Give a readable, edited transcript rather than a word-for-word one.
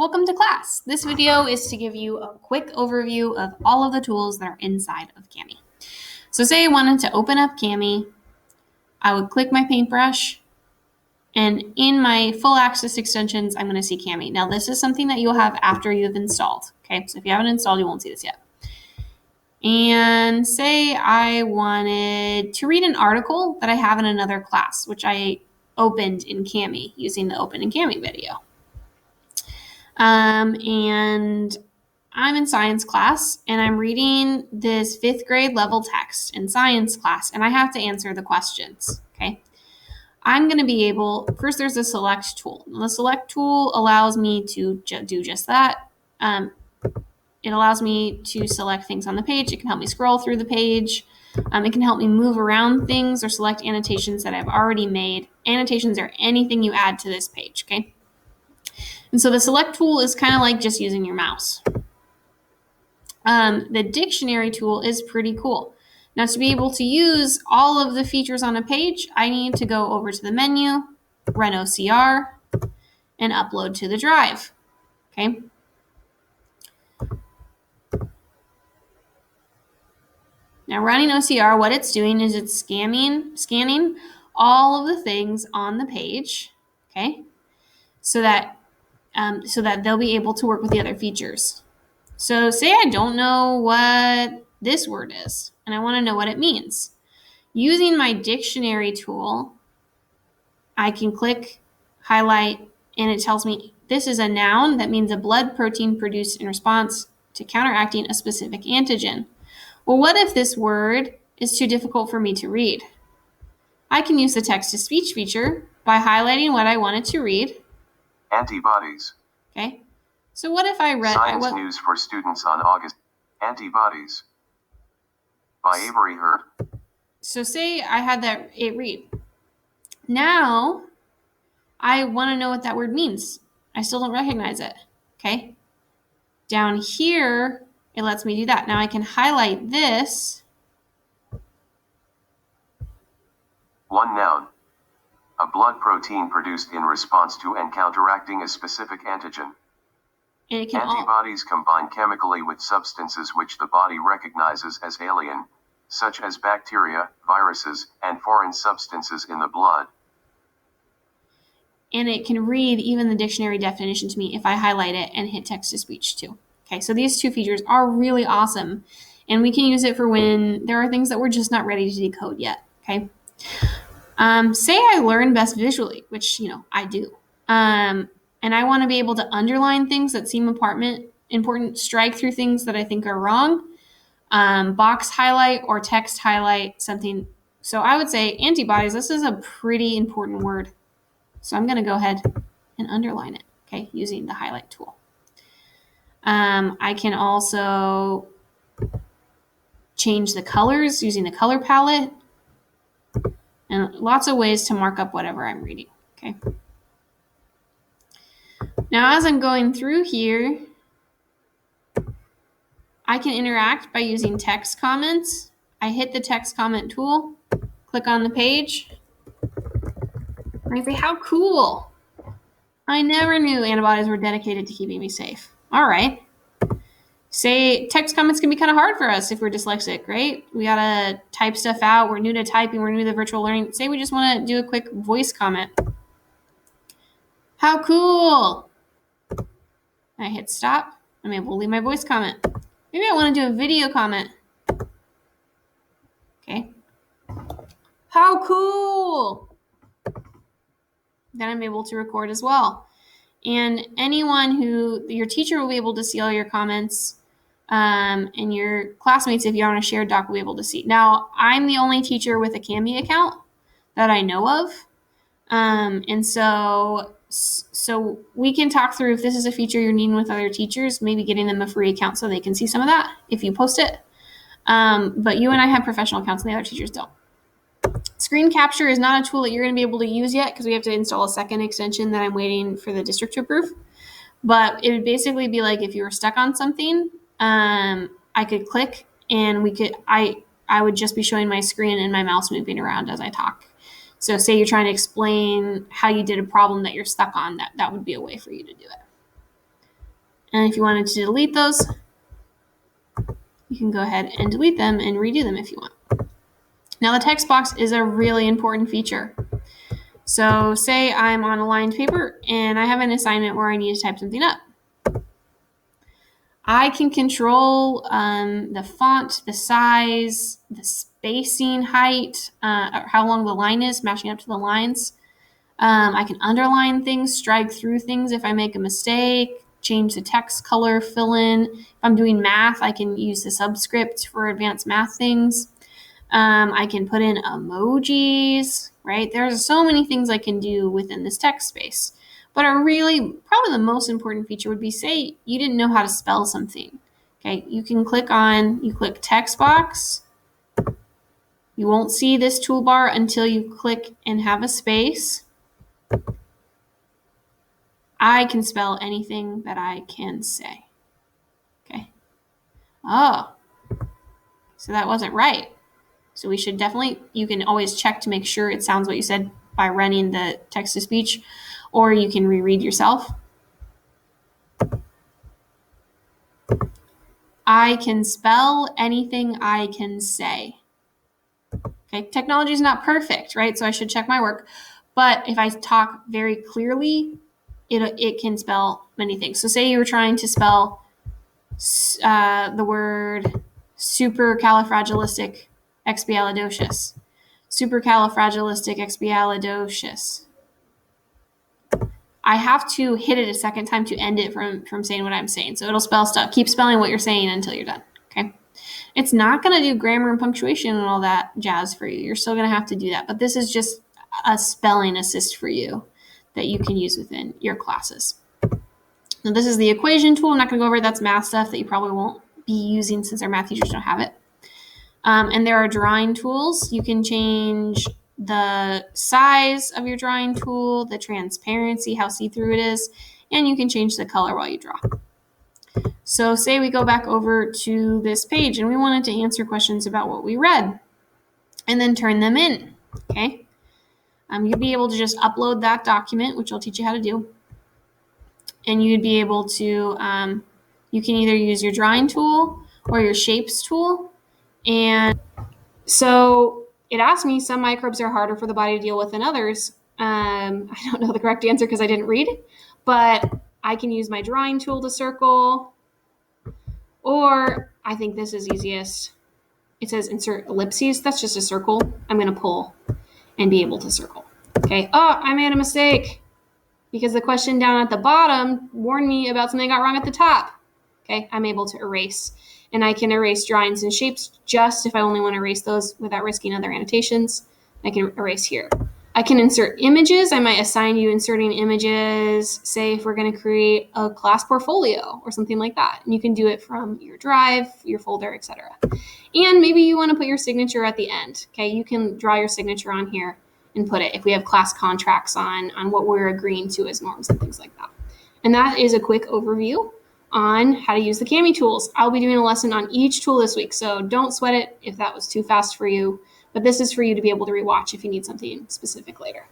Welcome to class. This video is to give you a quick overview of all of the tools that are inside of Kami. So say I wanted to open up Kami, I would click my paintbrush, and in my full access extensions, I'm going to see Kami. Now this is something that you'll have after you've installed. Okay, so if you haven't installed, you won't see this yet. And say I wanted to read an article that I have in another class, which I opened in Kami using the Open in Kami video. And I'm in science class and I'm reading this 5th grade level text in science class and I have to answer the questions, okay? I'm going to be able, first there's a select tool. The select tool allows me to do just that. It allows me to select things on the page. It can help me scroll through the page. It can help me move around things or select annotations that I've already made. Annotations are anything you add to this page, okay? And so the select tool is kind of like just using your mouse. The dictionary tool is pretty cool. Now to be able to use all of the features on a page, I need to go over to the menu, run OCR, and upload to the drive, okay? Now running OCR, what it's doing is it's scanning all of the things on the page, okay? So that they'll be able to work with the other features. So say I don't know what this word is, and I want to know what it means. Using my dictionary tool, I can click, highlight, and it tells me this is a noun. That means a blood protein produced in response to counteracting a specific antigen. Well, what if this word is too difficult for me to read? I can use the text-to-speech feature by highlighting what I wanted to read. Antibodies. Okay. So what if I read... Science news for students on August. Antibodies. By Avery Hurd. So say I had it read. Now, I want to know what that word means. I still don't recognize it. Okay. Down here, it lets me do that. Now I can highlight this. One noun. A blood protein produced in response to and counteracting a specific antigen. And it can Antibodies combine chemically with substances which the body recognizes as alien, such as bacteria, viruses, and foreign substances in the blood. And it can read even the dictionary definition to me if I highlight it and hit text-to-speech too. Okay, so these two features are really awesome. And we can use it for when there are things that we're just not ready to decode yet, okay? Say I learn best visually, which, I do. And I want to be able to underline things that seem important, strike through things that I think are wrong, box highlight or text highlight something. So I would say antibodies, this is a pretty important word. So I'm going to go ahead and underline it, okay, using the highlight tool. I can also change the colors using the color palette and lots of ways to mark up whatever I'm reading, okay. Now, as I'm going through here, I can interact by using text comments. I hit the text comment tool, click on the page, and I say, how cool. I never knew antibodies were dedicated to keeping me safe. All right. Say text comments can be kind of hard for us if we're dyslexic, right? We gotta type stuff out. We're new to typing. We're new to virtual learning. Say we just want to do a quick voice comment. How cool. I hit stop. I'm able to leave my voice comment. Maybe I want to do a video comment. Okay. How cool. Then I'm able to record as well. And your teacher will be able to see all your comments. And your classmates, if you're on a shared doc, will be able to see. Now, I'm the only teacher with a Kami account that I know of. And so we can talk through if this is a feature you're needing with other teachers, maybe getting them a free account so they can see some of that if you post it. But you and I have professional accounts and the other teachers don't. Screen capture is not a tool that you're going to be able to use yet because we have to install a second extension that I'm waiting for the district to approve. But it would basically be like if you were stuck on something, I could click and I would just be showing my screen and my mouse moving around as I talk. So say you're trying to explain how you did a problem that you're stuck on, that would be a way for you to do it. And if you wanted to delete those, you can go ahead and delete them and redo them if you want. Now the text box is a really important feature. So say I'm on a lined paper and I have an assignment where I need to type something up. I can control the font, the size, the spacing height, how long the line is, matching up to the lines. I can underline things, strike through things if I make a mistake, change the text color, fill in. If I'm doing math, I can use the subscript for advanced math things. I can put in emojis, right? There's so many things I can do within this text space. But probably the most important feature would be, say you didn't know how to spell something. Okay, you click text box. You won't see this toolbar until you click and have a space. I can spell anything that I can say. Okay. Oh, so that wasn't right. So we should you can always check to make sure it sounds what you said by running the text to speech, or you can reread yourself. I can spell anything I can say. Okay, technology is not perfect, right? So I should check my work. But if I talk very clearly, it can spell many things. So say you were trying to spell the word supercalifragilisticexpialidocious. Supercalifragilisticexpialidocious. I have to hit it a second time to end it from saying what I'm saying. So it'll spell stuff. Keep spelling what you're saying until you're done. Okay. It's not going to do grammar and punctuation and all that jazz for you. You're still going to have to do that. But this is just a spelling assist for you that you can use within your classes. Now, this is the equation tool. I'm not going to go over it. That's math stuff that you probably won't be using since our math teachers don't have it. And there are drawing tools. You can change the size of your drawing tool, the transparency, how see-through it is, and you can change the color while you draw. So say we go back over to this page and we wanted to answer questions about what we read and then turn them in, okay? You'd be able to just upload that document, which I'll teach you how to do. And you'd be able to, you can either use your drawing tool or your shapes tool. And so it asked me, some microbes are harder for the body to deal with than others. I don't know the correct answer because I didn't read it, but I can use my drawing tool to circle, or I think this is easiest. It says insert ellipses. That's just a circle. I'm going to pull and be able to circle. Okay. Oh, I made a mistake because the question down at the bottom warned me about something I got wrong at the top. Okay. I'm able to erase, and I can erase drawings and shapes just if I only want to erase those without risking other annotations. I can erase here. I can insert images. I might assign you inserting images, say if we're going to create a class portfolio or something like that. And you can do it from your drive, your folder, etc. And maybe you want to put your signature at the end. Okay, you can draw your signature on here and put it if we have class contracts on what we're agreeing to as norms and things like that. And that is a quick overview on how to use the Kami tools. I'll be doing a lesson on each tool this week, so don't sweat it if that was too fast for you. But this is for you to be able to rewatch if you need something specific later.